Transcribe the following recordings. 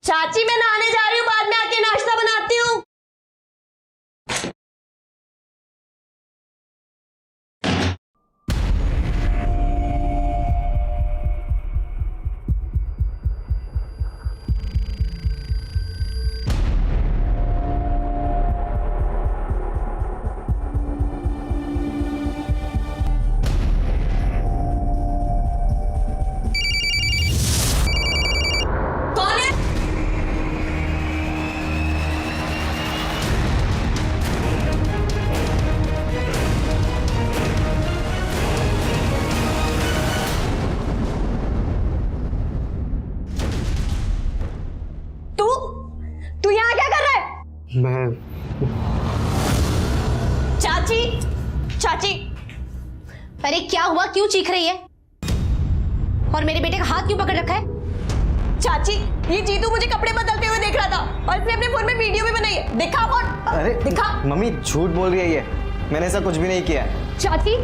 चाची मैं नहाने जा रही हूँ, बाद में आके नाश्ता बनाती हूँ। तू यहाँ क्या कर रहा है? मैं चाची अरे क्या हुआ, क्यों चीख रही है? और मेरे बेटे का हाथ क्यों पकड़ रखा है? चाची, ये जीतू मुझे कपड़े बदलते हुए देख रहा था और इसने अपने फोन में वीडियो भी बनाई है। दिखा फोन। अरे दिखा। मम्मी झूठ बोल रही है ये, मैंने ऐसा कुछ भी नहीं किया। चाची,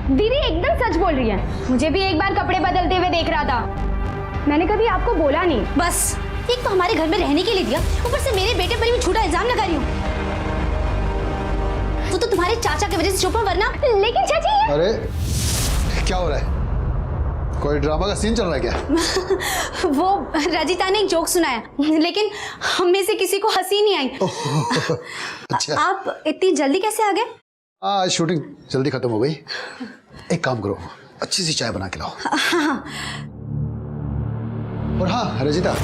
दीदी एकदम सच बोल रही है। मुझे भी एक बार कपड़े बदलते हुए देख रहा था, मैंने कभी आपको बोला नहीं। बस एक तो हमारे घर में रहने के लिए दिया, ऊपर से मेरे बेटे पर भी झूठा इल्जाम लगा रही हूँ। वो तो तुम्हारे चाचा की वजह से चुप है, वरना। लेकिन चाची अरे क्या हो रहा है? कोई ड्रामा का सीन चल रहा है क्या? वो रजिता ने एक जोक सुनाया, लेकिन हम में से किसी को हंसी नहीं आई। अच्छा, आप इतनी जल्दी कैसे आ गए? आज शूटिंग जल्दी खत्म हो गई। एक काम करो, अच्छी सी चाय बना के लाओ। और हाँ रजिता,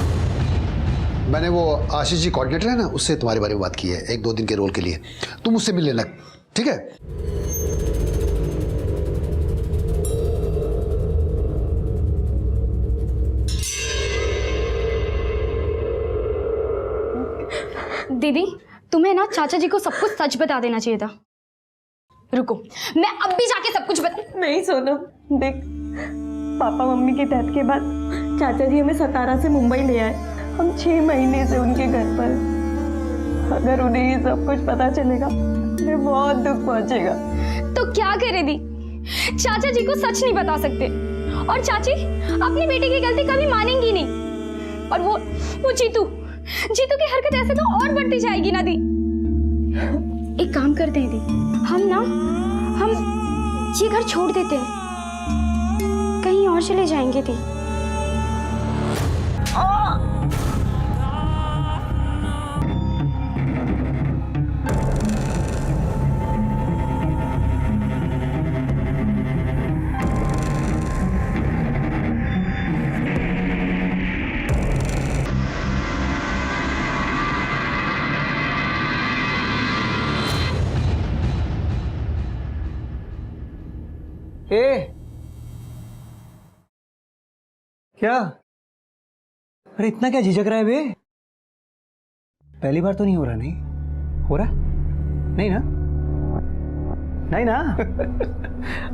मैंने वो आशीष जी कोऑर्डिनेटर है ना, उससे तुम्हारे बारे में बात की है, 1-2 दिन के रोल के लिए। तुम उससे मिल लेना, ठीक है? दीदी, तुम्हें ना चाचा जी को सब कुछ सच बता देना चाहिए था। रुको, मैं अब भी जाके सब कुछ बता। नहीं सोनम, देख, पापा मम्मी के डेथ के बाद चाचा जी हमें सतारा से मुंबई ले आए। हम 6 महीने से उनके घर पर। अगर उन्हें ये सब कुछ पता चलेगा, उन्हें बहुत दुख पहुंचेगा। तो क्या करे दी, चाचा जी को सच नहीं बता सकते, और चाची अपनी बेटी की गलती कभी मानेंगी नहीं। और वो जीतू की हरकत ऐसे तो और बढ़ती जाएगी ना दी। एक काम करते हैं दी, हम ये घर छोड़ देते हैं, कहीं और चले जाएंगे दी। ए क्या? अरे इतना क्या झिझक रहा है बे? पहली बार तो नहीं हो रहा? नहीं हो रहा? नहीं ना? नहीं ना?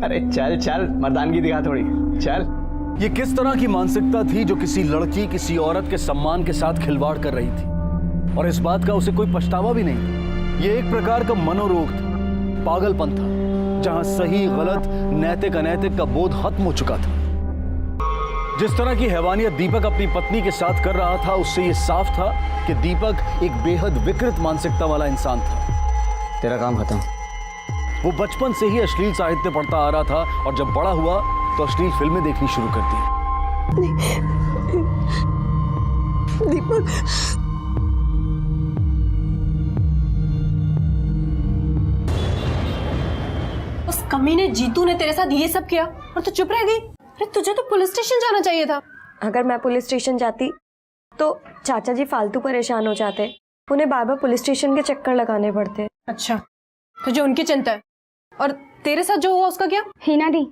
अरे चल चल, मर्दानगी दिखा थोड़ी, चल। ये किस तरह की मानसिकता थी जो किसी लड़की, किसी औरत के सम्मान के साथ खिलवाड़ कर रही थी, और इस बात का उसे कोई पछतावा भी नहीं था। ये एक प्रकार का मनोरोग था, पागलपन था, जहां सही गलत, नैतिक अनैतिक का बोध खत्म हो चुका था। जिस तरह की हैवानियत दीपक अपनी पत्नी के साथ कर रहा था, उससे यह साफ था कि दीपक एक बेहद विकृत मानसिकता वाला इंसान था। तेरा काम खत्म। वो बचपन से ही अश्लील साहित्य पढ़ता आ रहा था, और जब बड़ा हुआ तो अश्लील फिल्में देखनी शुरू कर दी। दीपक, उस कमीने जीतू ने तेरे साथ ये सब किया और तू चुप रह गई? अरे तुझे तो पुलिस स्टेशन जाना चाहिए था। अगर मैं पुलिस स्टेशन जाती तो चाचा जी फालतू परेशान हो जाते, उन्हें बार बार पुलिस स्टेशन के चक्कर लगाने पड़ते। अच्छा, तुझे उनकी चिंता है, और तेरे साथ जो हुआ उसका क्या? हिना दी,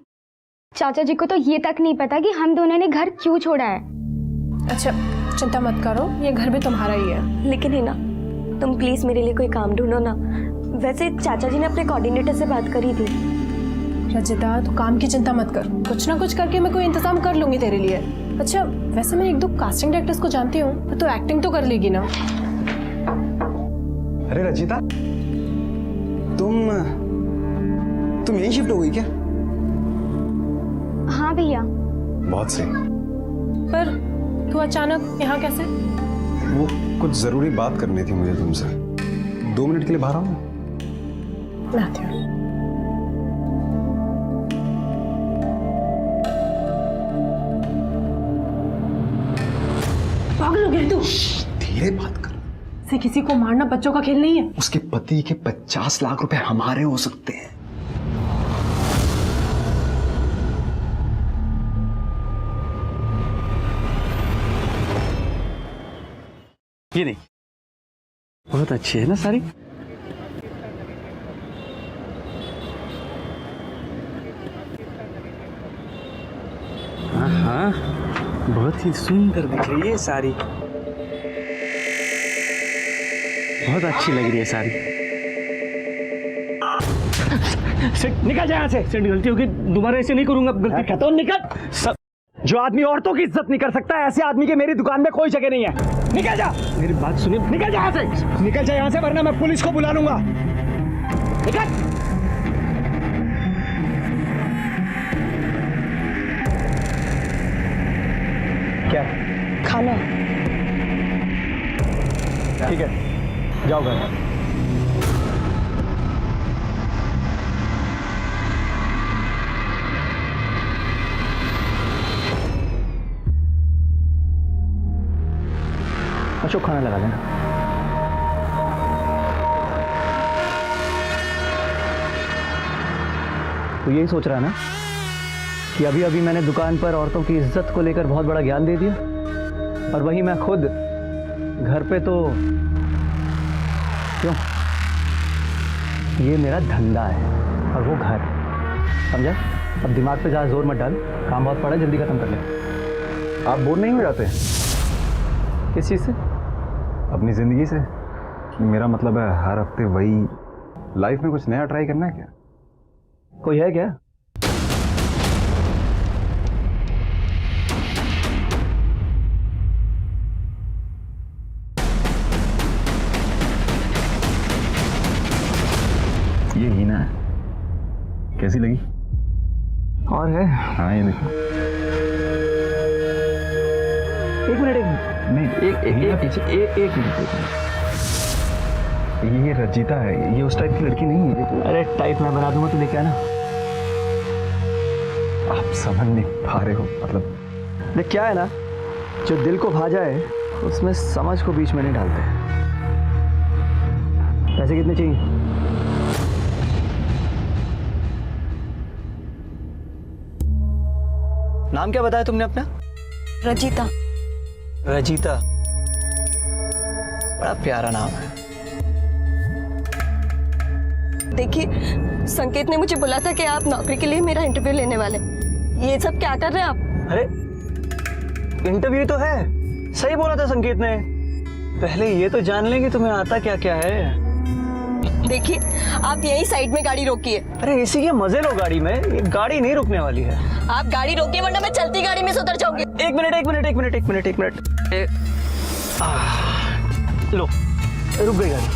चाचा जी को तो ये तक नहीं पता कि हम दोनों ने घर क्यों छोड़ा है। अच्छा, चिंता मत करो, ये घर भी तुम्हारा ही है। लेकिन हिना, तुम प्लीज मेरे लिए कोई काम ढूंढो ना। वैसे चाचा जी ने अपने कोऑर्डिनेटर से बात करी थी। रजिता, तू काम की चिंता मत कर, कुछ ना कुछ करके मैं कोई इंतजाम कर लूंगी तेरे लिए। अच्छा, वैसे मैं 1-2 कास्टिंग डायरेक्टर्स को जानती हूँ, तो एक्टिंग तो कर लेगी ना? अरे रजिता, तुम यहीं शिफ्ट हो गई क्या? हाँ भैया। बहुत सही। पर तू अचानक यहाँ कैसे? वो कुछ जरूरी बात करनी थी मुझे तुमसे। 2 मिनट के लिए बाहर आओ ना। लाती हूँ। पागल हो गया तू? धीरे बात कर। से किसी को मारना बच्चों का खेल नहीं है। उसके पति के 50 लाख रुपए हमारे हो सकते हैं। ये नहीं, बहुत अच्छी है ना साड़ी। हाँ हाँ, बहुत ही सुंदर दिख रही है साड़ी, बहुत अच्छी लग रही है साड़ी। सेठ निकल जाए यहाँ से। सेठ गलती होगी, दोबारा ऐसे नहीं करूंगा। गलती कहता हूँ निकल। जो आदमी औरतों की इज्जत नहीं कर सकता, ऐसे आदमी के मेरी दुकान में कोई जगह नहीं है। निकल जा, मेरी बात सुनिए। निकल जा यहाँ से, निकल जा यहाँ से, वरना मैं पुलिस को बुला लूंगा। निकल। क्या? खाना। ठीक है, जाओ घर। अशोक, खाना लगा देना। तो यही सोच रहा है ना कि अभी अभी मैंने दुकान पर औरतों की इज्जत को लेकर बहुत बड़ा ज्ञान दे दिया, और वहीं मैं खुद घर पे तो क्यों? ये मेरा धंधा है और वो घर, समझा? अब दिमाग पे ज़्यादा जोर मत डाल, काम बहुत पड़ा है, जल्दी खत्म कर ले। आप बोर नहीं हो जाते किस चीज़ से? अपनी जिंदगी से? मेरा मतलब है हर हफ्ते वही, लाइफ में कुछ नया ट्राई करना है क्या? कोई है क्या? ये हीना है, कैसी लगी? और है? हाँ ये देखो। एक मिनट, एक मिनट। ये रजिता है, ये उस टाइप की लड़की नहीं है। अरे टाइप मैं बना दूंगा, तू लेके आना। आप समझ नहीं पा रहे हो, मतलब देख क्या है ना, जो दिल को भा जाए उसमें समझ को बीच में नहीं डालते। पैसे कितने चाहिए? नाम क्या बताया तुमने अपना? रजिता। रजिता, बड़ा प्यारा नाम है। देखिए, संकेत ने मुझे बोला था कि आप नौकरी के लिए मेरा इंटरव्यू लेने वाले। ये सब क्या कर रहे हैं आप? अरे इंटरव्यू तो है, सही बोला था संकेत ने। पहले ये तो जान लेंगे तुम्हें आता क्या क्या है। देखिए, आप यही साइड में गाड़ी रोकिए। अरे इसी के मजे लो गाड़ी में, ये गाड़ी नहीं रुकने वाली है। आप गाड़ी रोकिए वरना मैं चलती गाड़ी में से उतर जाऊंगी। एक मिनट। लो, रुक गई गाड़ी।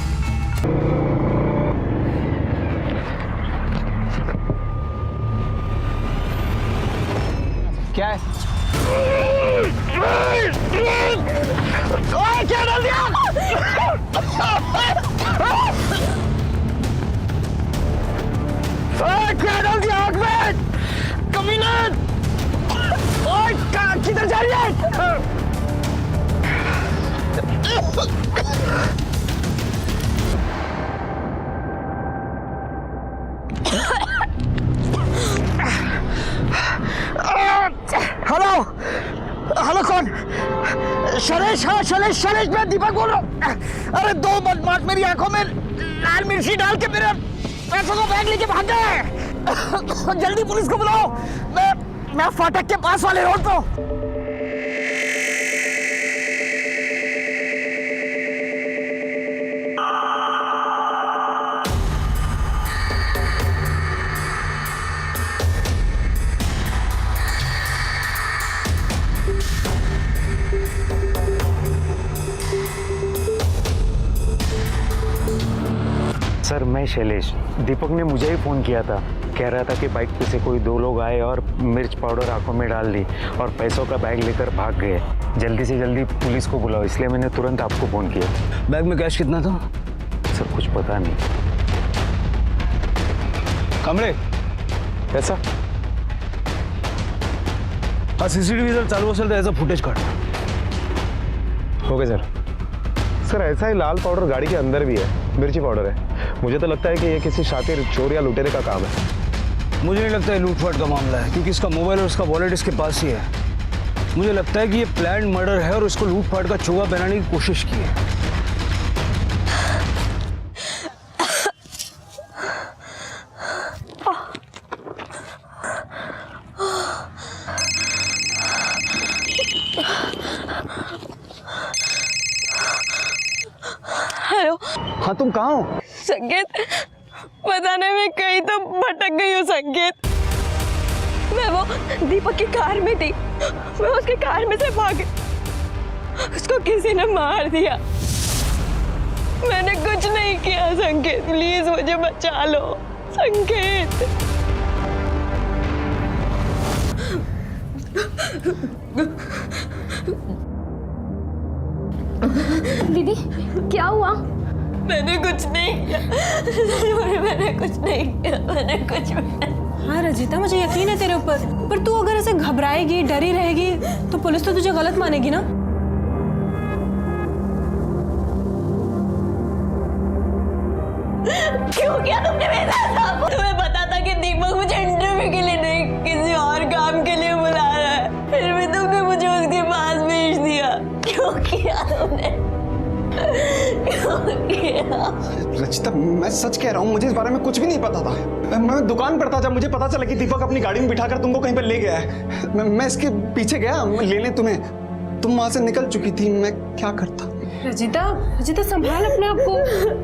क्या है? क्या डाल दिया? क्या डाल दिया आग में? कमीना! किधर जा रही है? हेलो हेलो, कौन? शैलेश? हाँ शैलेश, मैं दीपक बोल रहा हूँ। अरे 2 बदमाश मेरी आंखों में लाल मिर्ची डाल के मेरे पैसों को बैग लेके भाग गए। जल्दी पुलिस को बुलाओ। मैं फाटक के पास वाले रोड पे हूँ। सर, मैं शैलेश, दीपक ने मुझे ही फोन किया था कह रहा था कि बाइक पे से कोई 2 लोग आए और मिर्च पाउडर आंखों में डाल दी और पैसों का बैग लेकर भाग गए। जल्दी से जल्दी पुलिस को बुलाओ, इसलिए मैंने तुरंत आपको फोन किया। बैग में कैश कितना था? सर कुछ पता नहीं। कमरे ऐसा हा सीसीटीव्ही जर चालू असेल तर याचा फुटेज काढ। Okay sir. सर ऐसा ही लाल पाउडर गाड़ी के अंदर भी है, मिर्ची पाउडर है। मुझे तो लगता है कि ये किसी शातिर चोर या लुटेरे का काम है। मुझे नहीं लगता है लूटपाट का मामला है, क्योंकि इसका मोबाइल और उसका वॉलेट इसके पास ही है। मुझे लगता है कि ये प्लान मर्डर है और इसको लूटपाट का चोगा पहनाने की कोशिश की है। हेलो हाँ तुम कहाँ हो? संकेत, पता नहीं मैं कहीं तो भटक गई हूँ संकेत। मैं वो दीपक की कार में थी, मैं उसकी कार में से भाग गई, उसको किसी ने मार दिया। मैंने कुछ नहीं किया संकेत, प्लीज मुझे बचा लो संकेत। दीदी क्या हुआ? मैंने कुछ नहीं किया, मैंने कुछ नहीं किया, मैंने कुछ भी। हाँ रजिता, मुझे यकीन है तेरे ऊपर, पर तू अगर ऐसे घबराएगी, डरी रहेगी तो पुलिस तो तुझे गलत मानेगी ना। क्यों किया तुमने मेरे साथ? तुम्हें पता था कि दीपक मुझे इंटरव्यू के लिए नहीं किसी और काम के लिए बुला रहा है, फिर भी तुमने मुझे उसके पास भेज दिया। क्यों किया तुमने? क्यों किया? रचिता, मैं सच कह रहा हूँ, मुझे इस बारे में कुछ भी नहीं पता था। मैं दुकान पर था जब मुझे पता चला कि दीपक अपनी गाड़ी में बिठाकर तुमको कहीं पर ले गया है। मैं इसके पीछे गया लेने तुम्हें, तुम वहां से निकल चुकी थी, मैं क्या करता? रजिता, रजिता संभाल अपने आप को,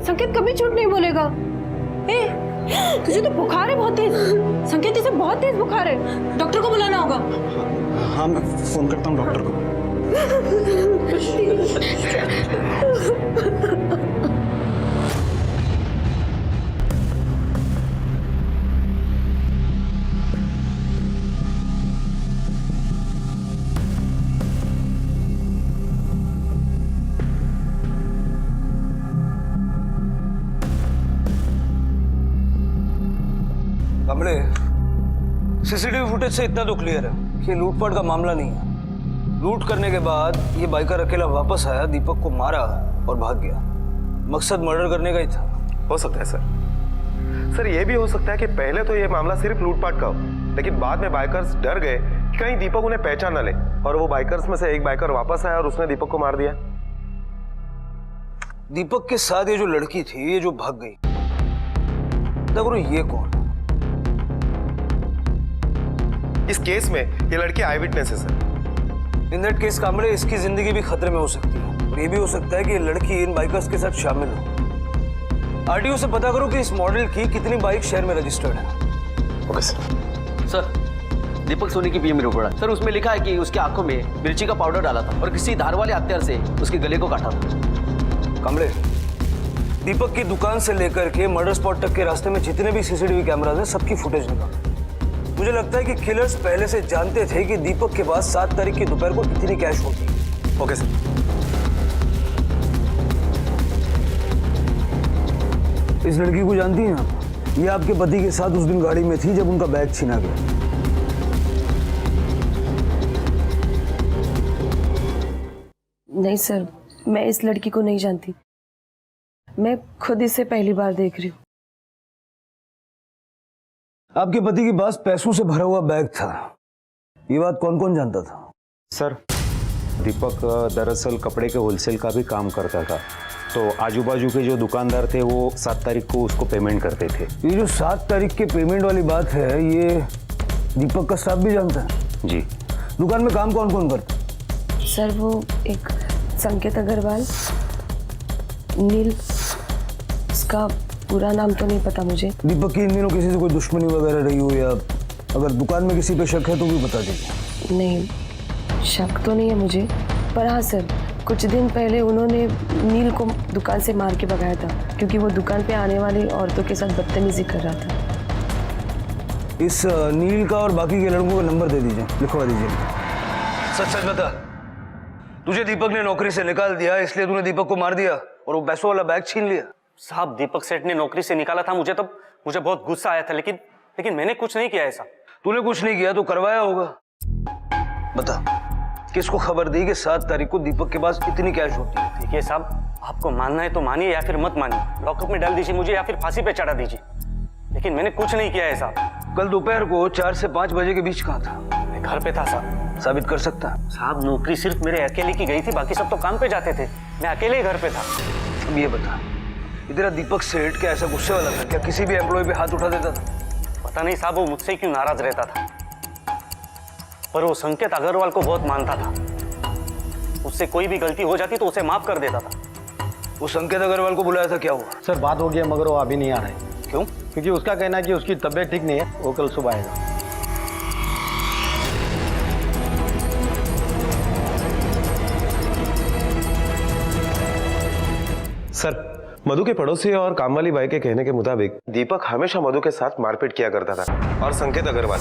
संकेत कभी झूठ नहीं बोलेगा। ए, तुझे तो बुखार है बहुत तेज। संकेत, इसे बहुत तेज बुखार है, डॉक्टर को बुलाना होगा। हाँ मैं फोन करता हूँ डॉक्टर को। कमरे सीसीटीवी फुटेज से इतना तो क्लियर है कि लूटपाट का मामला नहीं है। लूट करने के बाद ये बाइकर अकेला वापस आया, दीपक को मारा और भाग गया। मकसद मर्डर करने का ही था। हो सकता है सर ये भी हो सकता है कि पहले तो ये मामला सिर्फ लूटपाट का हो, लेकिन बाद में बाइकर्स डर गए कि कहीं दीपक उन्हें पहचान न ले और वो बाइकर्स में से एक बाइकर वापस आया और उसने दीपक को मार दिया। दीपक के साथ ये जो लड़की थी, ये जो भाग गई, तब ये कौन? इस केस में ये लड़की आई विटनेस है sir. In that case Kamde, इसकी जिंदगी भी खतरे में हो सकती है और ये भी हो सकता है कि ये लड़की इन बाइकर्स के साथ शामिल हो। आरटीओ से पता करो कि इस मॉडल की कितनी बाइक शहर में रजिस्टर्ड है। Okay sir. Sir, Deepak Soni की पीएम रिपोर्ट है सर, उसमें लिखा है कि उसकी आंखों में मिर्ची का पाउडर डाला था और किसी धार वाले हथियार से उसके गले को काटा था। कामड़े, दीपक की दुकान से लेकर के मर्डर स्पॉट तक के रास्ते में जितने भी सीसीटीवी कैमरास हैं, सबकी फुटेज निकाल। मुझे लगता है कि किलर्स पहले से जानते थे कि दीपक के पास 7 तारीख की दोपहर को इतनी कैश होगी। Okay sir. इस लड़की को जानती हैं आप? ये आपके पति के साथ उस दिन गाड़ी में थी जब उनका बैग छीना गया। नहीं सर, मैं इस लड़की को नहीं जानती, मैं खुद इसे पहली बार देख रही हूँ। आपके पति के पास पैसों से भरा हुआ बैग था, ये बात कौन कौन जानता था? सर, दीपक दरअसल कपड़े के होलसेल का भी काम करता था, तो आजू बाजू के जो दुकानदार थे वो 7 तारीख को उसको पेमेंट करते थे। ये जो 7 तारीख के पेमेंट वाली बात है, ये दीपक का स्टाफ भी जानता है? जी। दुकान में काम कौन कौन करता? सर, वो एक संकेत अग्रवाल, नील, उसका पूरा नाम तो नहीं पता मुझे। दीपक की इन दिनों किसी से कोई दुश्मनी वगैरह रही हो, या अगर दुकान में किसी पे शक है तो भी बता दीजिए। नहीं, शक तो नहीं है मुझे, पर हाँ सर, कुछ दिन पहले उन्होंने नील को दुकान से मार के भगाया था, क्योंकि वो दुकान पे आने वाली औरतों के साथ बदतमीजी कर रहा था। इस नील का और बाकी के लड़कों का नंबर दे दीजिए, लिखवा दीजिए। सच सच बता, तुझे दीपक ने नौकरी से निकाल दिया इसलिए तूने दीपक को मार दिया और वो पैसों वाला बैग छीन लिया? साहब दीपक सेठ ने नौकरी से निकाला था मुझे, तब मुझे बहुत गुस्सा आया था, लेकिन मैंने कुछ नहीं किया ऐसा। तूने कुछ नहीं किया तो करवाया होगा। बता, किसको खबर दी कि 7 तारीख को दीपक के पास इतनी कैश होती है? देखिए साहब, आपको मानना है तो मानिए या फिर मत मानिए, लॉकअप में डाल दीजिए मुझे या फिर फांसी पे चढ़ा दीजिए, लेकिन मैंने कुछ नहीं किया ऐसा। कल दोपहर को 4 से 5 बजे के बीच कहाँ था? मैं घर पे था साहब। साबित कर सकता? साहब नौकरी सिर्फ मेरे अकेले की गई थी, बाकी सब तो काम पे जाते थे, मैं अकेले ही घर पे था। अब ये बता, तेरा दीपक सेठ क्या ऐसा गुस्से वाला था क्या? किसी भी एम्प्लॉय पे हाथ उठा देता था? पता नहीं साहब वो मुझसे क्यों नाराज रहता था, पर वो संकेत अग्रवाल को बहुत मानता था, उससे कोई भी गलती हो जाती तो उसे माफ कर देता था। वो संकेत अग्रवाल को बुलाया था, क्या हुआ? सर बात हो गया मगर वो अभी नहीं आ रहा है। क्यों? क्योंकि उसका कहना है कि उसकी तबीयत ठीक नहीं है, वो कल सुबह आएगा। सर, मधु के पड़ोसी और काम वाली बाई के कहने के मुताबिक दीपक हमेशा मधु के साथ मारपीट किया करता था और संकेत अग्रवाल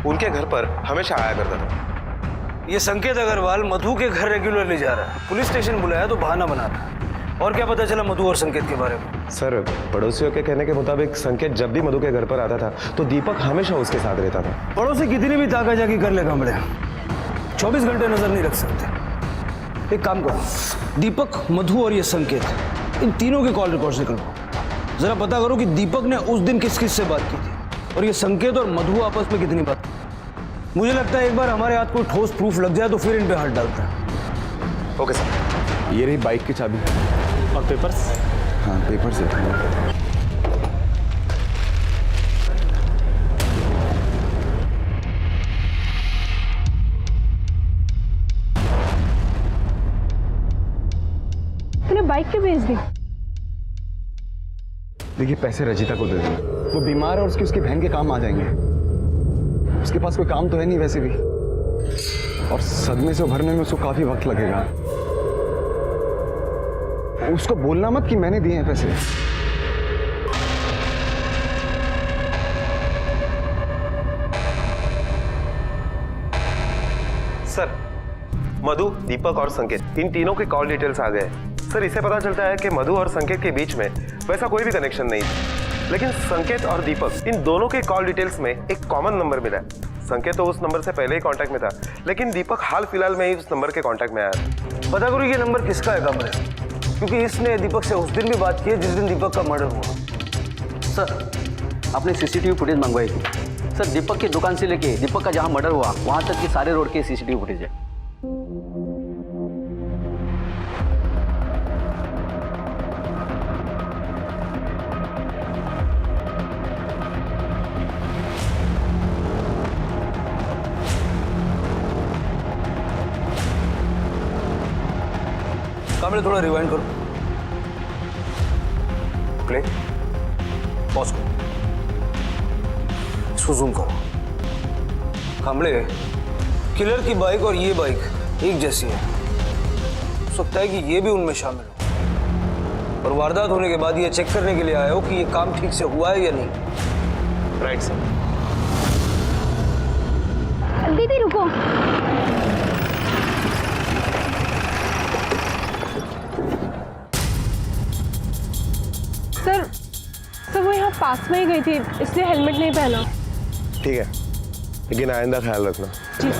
उनके घर पर हमेशा आया करता था। ये संकेत अग्रवाल मधु के घर रेगुलरली जा रहा है, पुलिस स्टेशन बुलाया तो बहाना बना था। और क्या पता चला मधु और संकेत के बारे में? सर, पड़ोसियों के कहने के मुताबिक संकेत जब भी मधु के घर पर आता था तो दीपक हमेशा उसके साथ रहता था। पड़ोसी कितनी भी ताका जाकी कर ले कामड़े, 24 घंटे नजर नहीं रख सकते। एक काम करो, दीपक, मधु और ये संकेत, इन तीनों के कॉल रिकॉर्ड्स निकलवाओ। जरा पता करो कि दीपक ने उस दिन किस किस से बात की थी और ये संकेत और मधु आपस में कितनी बात की। मुझे लगता है एक बार हमारे हाथ कोई ठोस प्रूफ लग जाए तो फिर इन पे हाथ डालता है। Okay sir. ये रही बाइक की चाबी और पेपर्स। हाँ, पेपर्स है। बाइक क्यों भेज दी? देखिए, पैसे रजिता को दे देना, वो बीमार है और उसकी बहन के काम आ जाएंगे। उसके पास कोई काम तो है नहीं वैसे भी, और सदमे से उभरने में उसको काफी वक्त लगेगा। उसको बोलना मत कि मैंने दिए हैं पैसे। सर, मधु, दीपक और संकेत, इन तीनों के कॉल डिटेल्स आ गए। सर, इससे पता चलता है कि मधु और संकेत के बीच में वैसा कोई भी कनेक्शन नहीं है, लेकिन संकेत और दीपक, इन दोनों के कॉल डिटेल्स में एक कॉमन नंबर मिला है। संकेत तो उस नंबर से पहले ही कांटेक्ट में था, लेकिन दीपक हाल फिलहाल में ही उस नंबर के कांटेक्ट में आया। पता करो ये नंबर किसका है कामड़े, क्योंकि इसने दीपक से उस दिन भी बात की है जिस दिन दीपक का मर्डर हुआ। सर, आपने सीसीटीवी फुटेज मंगवाई थी। सर, दीपक की दुकान से लेके दीपक का जहां मर्डर हुआ वहां तक की सारे रोड के सीसीटीवी फुटेज है। कामड़े थोड़ा रिवाइंड करो, प्ले, पॉज करो, इसको जूम करो। कामड़े, किलर की बाइक और ये बाइक एक जैसी है, हो सकता है कि ये भी उनमें शामिल हो, और वारदात होने के बाद ये चेक करने के लिए आए हो कि ये काम ठीक से हुआ है या नहीं। Right sir. दीदी रुको, सर वो यहाँ पास में ही गई थी इसलिए हेलमेट नहीं पहना। ठीक है, लेकिन आइंदा ख्याल रखना। जी।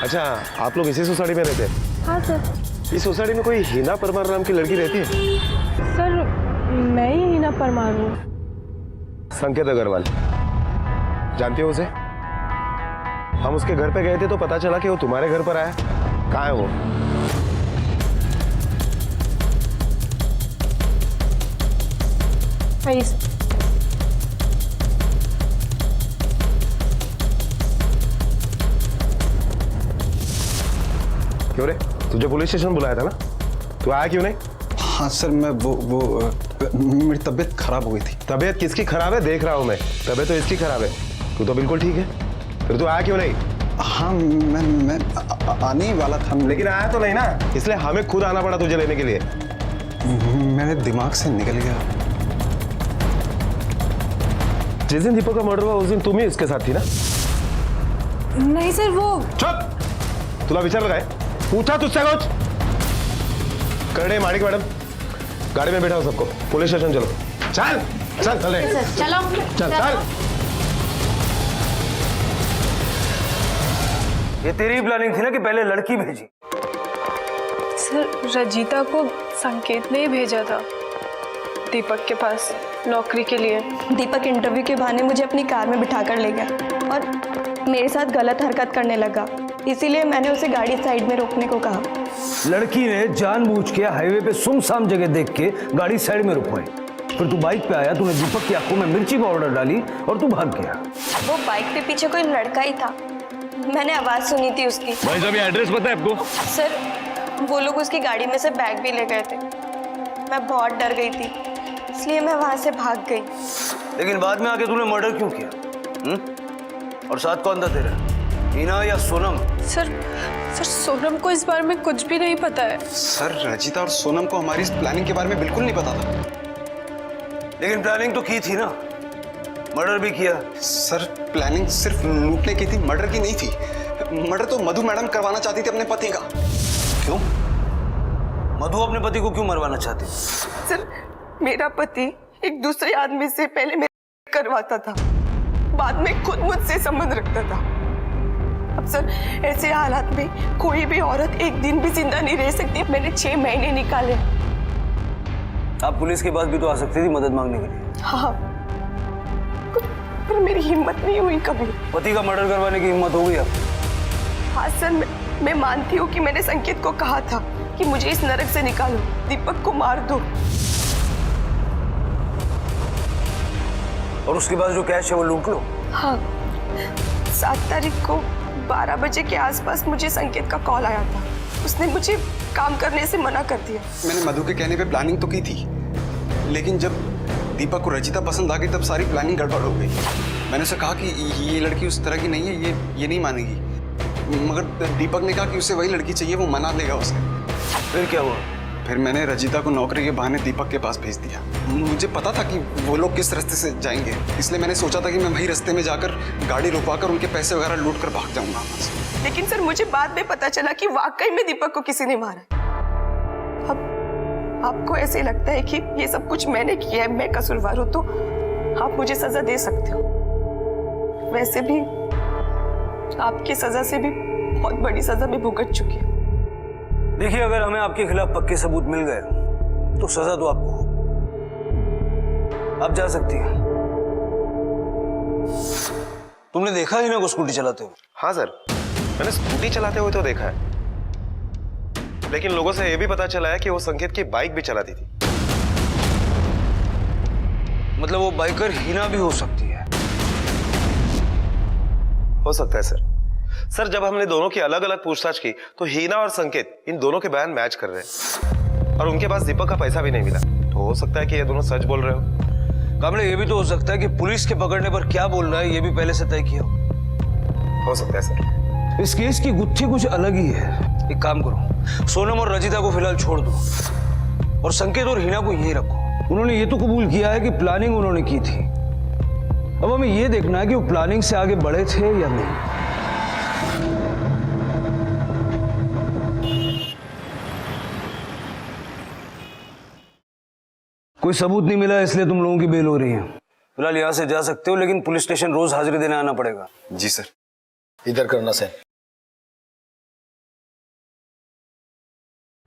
अच्छा, आप लोग इसी सोसाइटी में रहते हैं? हाँ सर। इस सोसाइटी में कोई हिना परमार नाम की लड़की रहती है? सर मैं ही हिना परमार हूँ। संकेत अग्रवाल, जानती हो उसे? हम उसके घर पे गए थे तो पता चला कि वो तुम्हारे घर पर आया। कहाँ है वो? क्यों रे, तुझे पुलिस स्टेशन बुलाया था ना, तू आया क्यों नहीं? हाँ सर, मैं वो मेरी तबीयत खराब हो गई थी। तबीयत किसकी खराब है देख रहा हूँ मैं, तबीयत तो इसकी खराब है, तू तो बिल्कुल ठीक है, फिर तू आया क्यों नहीं? हाँ, मैं आने ही वाला था, लेकिन आया तो नहीं ना, इसलिए हमें खुद आना पड़ा तुझे लेने के लिए। मेरे दिमाग से निकल गया। जिस दिन दीपक का मर्डर हुआ उस दिन तुम ही इसके साथ थी ना? नहीं सर, वो चुप! तुला विचार काय? पूछा तुझसे कुछ? करणे माणिक मैडम, गाड़ी में बैठाओ सबको, पुलिस स्टेशन चलो। चल चल चल रे। चलो चल चल। ये तेरी प्लानिंग थी ना कि पहले लड़की भेजी? सर, रजिता को संकेत ने ही भेजा था दीपक के पास नौकरी के लिए। दीपक इंटरव्यू के बहाने मुझे अपनी कार में बिठाकर ले गया और मेरे साथ गलत हरकत करने लगा, इसीलिए मैंने उसे गाड़ी साइड में रोकने को कहा। लड़की ने जानबूझ के हाईवे पे सुनसान जगह देख के गाड़ी साइड में रुकवाई, फिर तू बाइक पे आया, तूने दीपक की आंखों में मिर्ची पाउडर डाली और तू भाग गया। वो बाइक पे पीछे कोई लड़का ही था, मैंने आवाज सुनी थी उसकी। भाई साहब, ये एड्रेस पता है आपको? सर, वो लोग उसकी गाड़ी में से बैग भी ले गए थे। मैं बहुत डर गई थी, इसलिए मैं वहां से भाग गई। लेकिन बाद में आके तूने मर्डर क्यों किया? और साथ कौन था तेरा, हीना या सोनम? सर, सोनम को इस बारे में कुछ भी नहीं पता है। सर, रजिता और सोनम को हमारी इस प्लानिंग के बारे में बिल्कुल नहीं पता था। लेकिन प्लानिंग तो की थी ना, मर्डर भी किया। सर, प्लानिंग सिर्फ लूटने की थी, मर्डर की नहीं थी। मर्डर तो मधु मैडम करवाना चाहती थी अपने पति का। क्यों? मधु अपने पति को क्यों मरवाना चाहती? सर, मेरा पति एक दूसरे आदमी से पहले मेरा करवाता था, बाद में खुद मुझसे संबंध रखता था। अब सर, ऐसे हालात में कोई भी औरत एक दिन भी जिंदा नहीं रह सकती। मैंने 6 महीने निकाले। आप पुलिस के पास भी तो आ सकती थी मदद मांगने के लिए। हाँ, पर मेरी हिम्मत नहीं हुई कभी। पति का मर्डर करवाने की हिम्मत हो गई आपको? हाँ सर, मैं मानती हूँ कि मैंने संकेत को कहा था कि मुझे इस नरक से निकालो, दीपक को मार दो। और उसके बाद जो कैश है वो लूट लो। हाँ, 7 तारीख को 12 बजे के आसपास मुझे संकेत का कॉल आया था। उसने मुझे काम करने से मना कर दिया। मैंने मधु के कहने पे प्लानिंग तो की थी, लेकिन जब दीपक को रजिता पसंद आ गई तब सारी प्लानिंग गड़बड़ हो गई। मैंने उसे कहा कि ये लड़की उस तरह की नहीं है, ये नहीं मानेगी, मगर दीपक ने कहा कि उसे वही लड़की चाहिए, वो मना लेगा उसे। फिर क्या हुआ? फिर मैंने रजिता को नौकरी के बहाने दीपक के पास भेज दिया। मुझे पता था कि वो लोग किस रास्ते से जाएंगे, इसलिए मैंने सोचा था कि मैं वही रास्ते में जाकर गाड़ी रुकवाकर उनके पैसे वगैरह लूट कर भाग जाऊंगा वहां से। लेकिन सर, मुझे बाद में पता चला कि वाकई में दीपक को किसी ने मारा। अब आपको ऐसे लगता है कि ये सब कुछ मैंने किया है, मैं कसूरवार हूं, तो आप मुझे सजा दे सकते हो। वैसे भी आपकी सजा से भी बहुत बड़ी सजा मैं भुगत चुकी हूँ। देखिए, अगर हमें आपके खिलाफ पक्के सबूत मिल गए तो सजा तो आपको हो। आप जा सकती हैं। तुमने देखा ही ना को स्कूटी चलाते हुए? हाँ सर, मैंने स्कूटी चलाते हुए तो देखा है, लेकिन लोगों से यह भी पता चला है कि वो संकेत की बाइक भी चलाती थी। मतलब वो बाइकर हीना भी हो सकती है? हो सकता है सर। सर, जब हमने दोनों की अलग अलग पूछताछ की तो हीना और संकेत इन दोनों के बयान मैच कर रहे हैं, और उनके पास दीपक का पैसा भी नहीं मिला। तो हो सकता है कि ये दोनों सच बोल रहे हो। कामले, ये भी तो हो सकता है कि पुलिस के पकड़ने पर क्या बोल रहा है ये भी पहले से तय किया हो सकता है सर। इस केस की गुत्थी कुछ अलग ही है। एक काम करो, सोनम और रजिता को फिलहाल छोड़ दो और संकेत और हीना को यहीं रखो। उन्होंने ये तो कबूल किया है कि प्लानिंग उन्होंने की थी। अब हमें ये देखना है कि वो प्लानिंग से आगे बढ़े थे या नहीं। कोई सबूत नहीं मिला, इसलिए तुम लोगों की बेल हो रही है। फिलहाल यहां से जा सकते हो, लेकिन पुलिस स्टेशन रोज हाजिरी देने आना पड़ेगा। जी सर। इधर करना सर।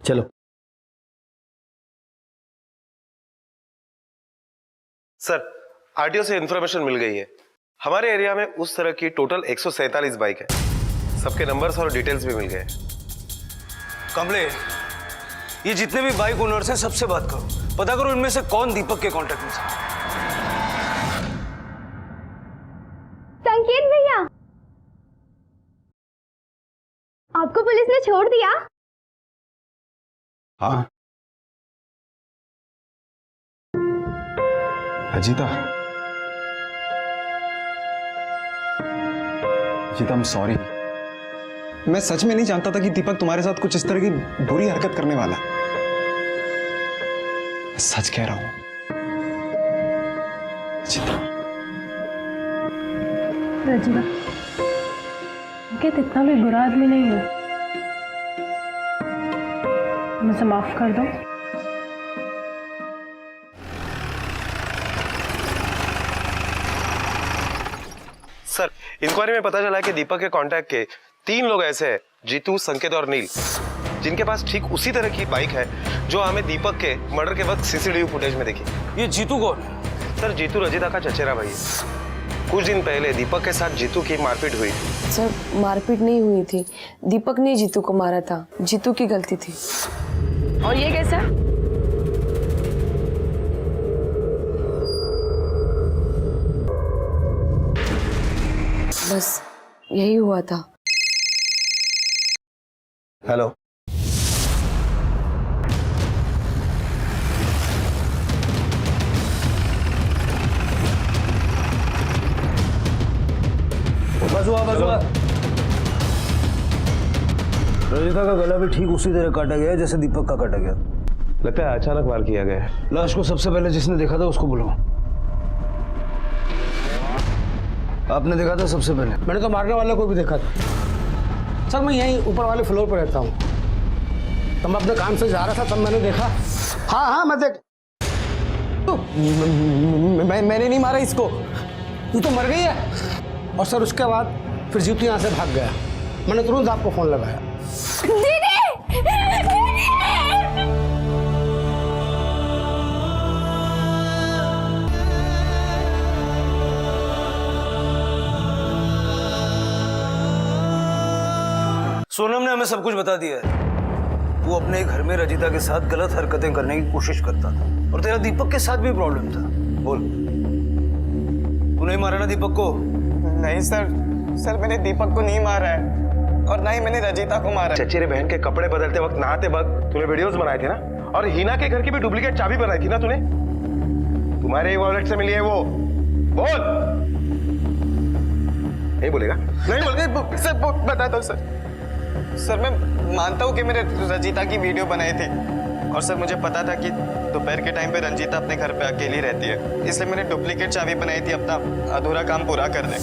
चलो। सर, आरटीओ से इंफॉर्मेशन मिल गई है। हमारे एरिया में उस तरह की टोटल 147 बाइक है। सबके नंबर्स और डिटेल्स भी मिल गए। कमले, ये जितने भी बाइक ओनर्स हैं सबसे बात करो, पता करो इनमें से कौन दीपक के कांटेक्ट में था। संकेत भैया, आपको पुलिस ने छोड़ दिया? हाँ। Rajita, I am sorry. मैं सच में नहीं जानता था कि दीपक तुम्हारे साथ कुछ इस तरह की बुरी हरकत करने वाला है। सच कह रहा हूं। रजिता, रजीता, संकेत इतना भी बुरा आदमी नहीं है, मुझे माफ कर दो। सर, इंक्वायरी में पता चला कि दीपक के कांटेक्ट के 3 लोग ऐसे हैं, जीतू, संकेत और नील, जिनके पास ठीक उसी तरह की बाइक है जो हमें दीपक के मर्डर के वक्त सीसीटीवी फुटेज में दिखी। ये जीतू कौन? सर, जीतू रजिता का चचेरा भाई है। कुछ दिन पहले दीपक के साथ जीतू की मारपीट हुई थी। सर, मारपीट नहीं हुई थी, दीपक ने जीतू को मारा था, जीतू की गलती थी। और ये कैसा? बस यही हुआ था। हेलो, बजुआ रजिता का गला भी ठीक उसी तरह काटा गया है जैसे दीपक का काटा गया। लगता है अचानक वार किया गया है। लाश को सबसे पहले जिसने देखा था उसको बुलाओ। आपने देखा था सबसे पहले? मैंने तो मारने वाले को भी देखा था सर। मैं यहीं ऊपर वाले फ्लोर पर रहता हूँ, तो मैं अपने काम से जा रहा था, तब मैंने देखा। हाँ, मैं देख मैंने नहीं मारा इसको, ये तो मर गई है। और सर उसके बाद फिर जीतू यहाँ से भाग गया। मैंने तुरंत आपको फोन लगाया। सोनम ने हमें सब कुछ बता दिया है। वो अपने घर में रजिता के साथ गलत हरकतें करने की कोशिश करता था, और तेरा दीपक के साथ भी प्रॉब्लम था। बोल, तू नहीं मारा ना दीपक को? नहीं सर, मैंने दीपक को नहीं मारा है, और ना ही मैंने रजिता को मारा है। चचेरे बहन के कपड़े बदलते वक्त, नहाते वक्त तूने वीडियोस बनाए थे ना, और हिना के घर की भी डुप्लीकेट चाबी बनाई थी ना तूने। तुम्हारे वॉलेट से मिली है वो। बोल। नहीं बोलेगा? नहीं बोल सर, बता दो सर, मैं मानता हूँ कि मैंने रंजीता की वीडियो बनाई थी, और सर मुझे पता था कि दोपहर के टाइम पे रंजीता अपने घर पे अकेली रहती है, इसलिए मैंने डुप्लीकेट चाबी बनाई थी अपना अधूरा काम पूरा करने।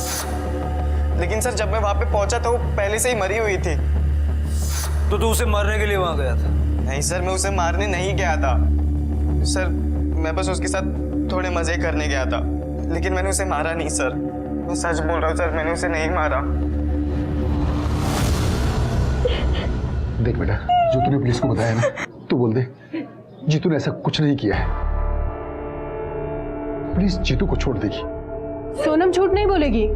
लेकिन सर जब मैं वहाँ पे पहुंचा तो वो पहले से ही मरी हुई थी। तो तू उसे मारने के लिए वहां गया था? नहीं सर, मैं उसे मारने नहीं गया था सर, मैं बस उसके साथ थोड़े मजे करने गया था, लेकिन मैंने उसे मारा नहीं सर। मैं सच बोल रहा हूँ सर, मैंने उसे नहीं मारा। देख बेटा, जो तूने पुलिस को बताया ना, तू बोल दे जीतू ने ऐसा कुछ नहीं किया है। प्लीज जीतू को छोड़ देगी। सोनम झूठ नहीं बोलेगी,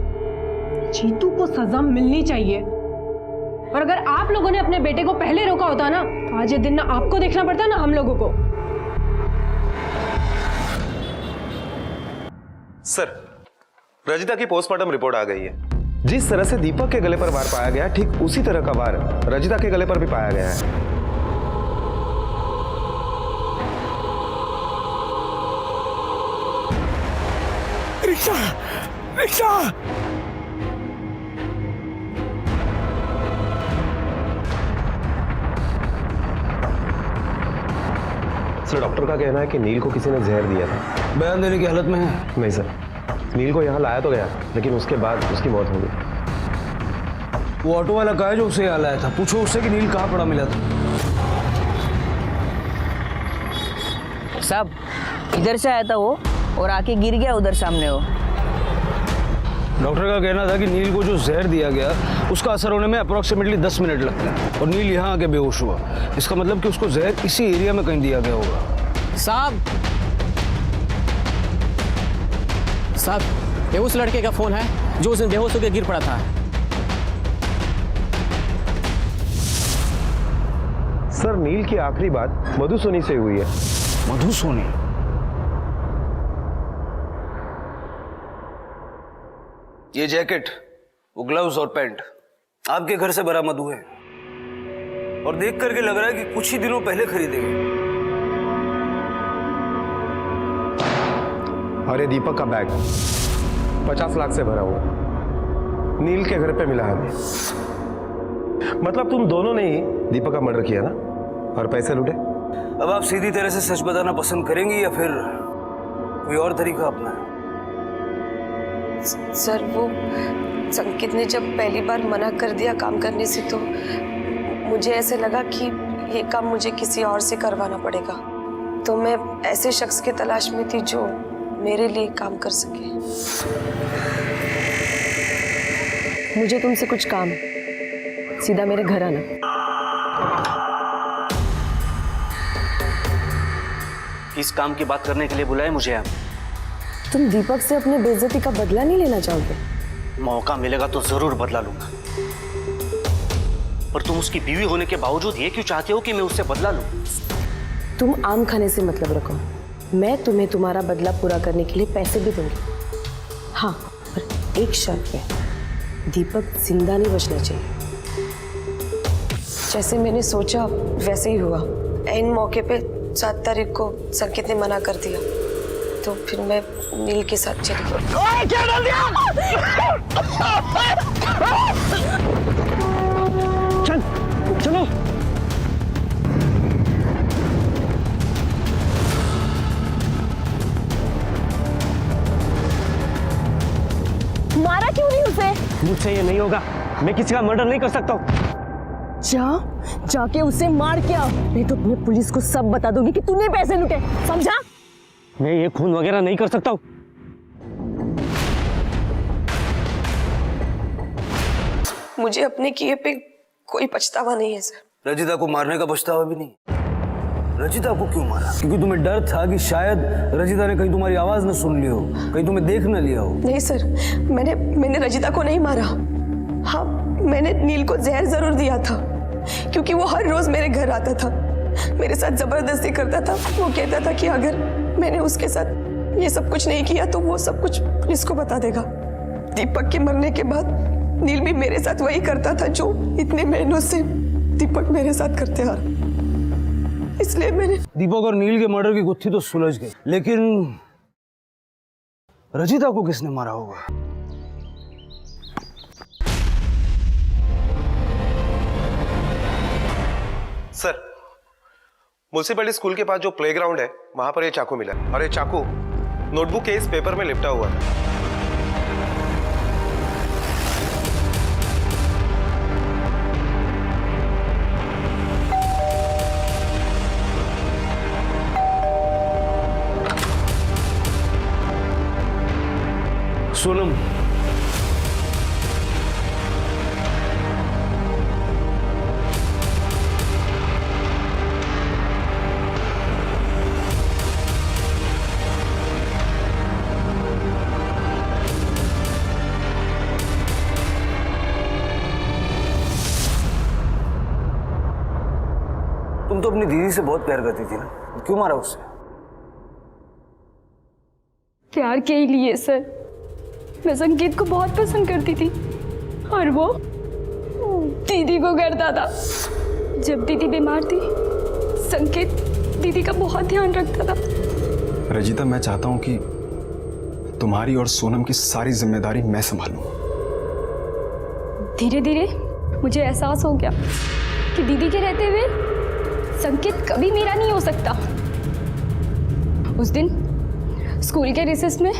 जीतू को सजा मिलनी चाहिए। और अगर आप लोगों ने अपने बेटे को पहले रोका होता ना, तो आज ये दिन ना आपको देखना पड़ता ना हम लोगों को। सर, रजिता की पोस्टमार्टम रिपोर्ट आ गई है। जिस तरह से दीपक के गले पर वार पाया गया, ठीक उसी तरह का वार रजिता के गले पर भी पाया गया है। Rickshaw, rickshaw. सर, डॉक्टर का कहना है कि नील को किसी ने जहर दिया था। बयान देने की हालत में है? नहीं सर, नील को यहाँ लाया तो गया, लेकिन उसके बाद उसकी मौत हो गई। वो ऑटो वाला कहा है जो उसे यहाँ लाया था, पूछो उससे कि नील कहाँ पड़ा मिला था। साहब, इधर से आया था वो और आके गिर गया उधर सामने वो। डॉक्टर का कहना था कि नील को जो जहर दिया गया उसका असर होने में अप्रोक्सीमेटली 10 मिनट लगता है, और नील यहाँ आके बेहोश हुआ। इसका मतलब कि उसको जहर इसी एरिया में कहीं दिया गया होगा। साहब, ये उस लड़के का फोन है जो उस दिन बेहोश होकर गिर पड़ा था। सर, नील की आखिरी बात मधु सोनी से हुई है। मधु सोनी? ये जैकेट, वो ग्लव्स और पैंट आपके घर से बरामद हुए हैं, और देख करके लग रहा है कि कुछ ही दिनों पहले खरीदे गए। और ये दीपक का बैग 50 लाख से भरा हुआ नील के घर पे मिला हमें। मतलब तुम दोनों ने ही दीपक का मर्डर किया ना, और पैसे लूटे। अब आप सीधी तरह से सच बताना पसंद करेंगी या फिर कोई और तरीका अपना? सर वो संकेत ने जब पहली बार मना कर दिया काम करने से तो मुझे ऐसे लगा कि ये काम मुझे किसी और से करवाना पड़ेगा, तो मैं ऐसे शख्स के तलाश में थी जो मेरे लिए काम कर सके। मुझे तुमसे कुछ काम है, सीधा मेरे घर आना। इस काम की बात करने के लिए बुलाए मुझे आप? तुम दीपक से अपने बेइज्जती का बदला नहीं लेना चाहोगे? मौका मिलेगा तो जरूर बदला लूंगा, पर तुम उसकी बीवी होने के बावजूद ये क्यों चाहते हो कि मैं उससे बदला लूं? तुम आम खाने से मतलब रखो, मैं तुम्हें तुम्हारा बदला पूरा करने के लिए पैसे भी दूंगी। हाँ, पर एक शर्त पे, दीपक जिंदा नहीं बचना चाहिए। जैसे मैंने सोचा वैसे ही हुआ। ऐन मौके पे 7 तारीख को संकेत ने मना कर दिया, तो फिर मैं नील के साथ चली गई। ओए, क्या डाल दिया? चल चलो। मारा क्यों नहीं उसे? मुझसे ये नहीं होगा, मैं किसी का मर्डर नहीं कर सकता हूँ। जाके उसे मार के आओ, नहीं तो मैं पुलिस को सब बता दूंगी कि तूने पैसे लूटे, समझा? मैं ये खून वगैरह नहीं कर सकता हूँ। मुझे अपने किए पे कोई पछतावा नहीं है सर। रजिता को मारने का पछतावा भी नहीं? रजिता को क्यों मारा? क्योंकि तुम्हें डर था कि शायद रजिता ने कहीं तुम्हारी आवाज न सुन ली हो, कहीं तुम्हें देख न लिया हो। नहीं सर, मैंने रजिता को नहीं मारा। हाँ, मैंने नील को जहर जरूर दिया था, क्योंकि वो हर रोज मेरे घर आता था, मेरे साथ जबरदस्ती करता था। वो कहता था कि अगर मैंने उसके साथ ये सब कुछ नहीं किया तो वो सब कुछ पुलिस को बता देगा। दीपक के मरने के बाद नील भी मेरे साथ वही करता था जो इतने महीनों से दीपक मेरे साथ करते आ रहा। इसलिए मैंने दीपक और नील के मर्डर की गुत्थी तो सुलझ गई, लेकिन रजिता को किसने मारा होगा? सर, म्युनिसिपैलिटी स्कूल के पास जो प्लेग्राउंड है वहां पर ये चाकू मिला, और ये चाकू नोटबुक के इस पेपर में लिपटा हुआ था। सोनम, तुम तो अपनी दीदी से बहुत प्यार करती थी ना, क्यों मारा उससे? प्यार के ही लिए सर, मैं संकेत को बहुत पसंद करती थी और वो दीदी को करता था। जब दीदी बीमार थी, संकेत दीदी का बहुत ध्यान रखता था। रजिता, मैं चाहता हूं कि तुम्हारी और सोनम की सारी जिम्मेदारी मैं संभालूं। धीरे धीरे मुझे एहसास हो गया कि दीदी के रहते हुए संकेत कभी मेरा नहीं हो सकता। उस दिन स्कूल के रिसेस में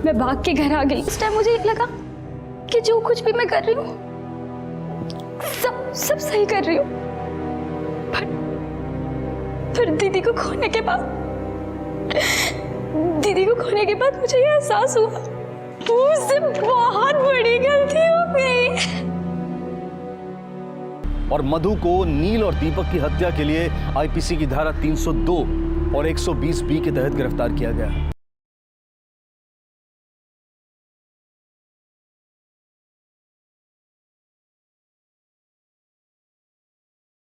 मैं भाग के घर आ गई। उस टाइम मुझे लगा कि जो कुछ भी मैं कर रही हूँ सब सही कर रही हूँ, पर दीदी को खोने के बाद मुझे ये एहसास हुआ मुझसे बहुत बड़ी गलती हो गई। और मधु को नील और दीपक की हत्या के लिए आईपीसी की धारा 302 और 120 बी के तहत गिरफ्तार किया गया।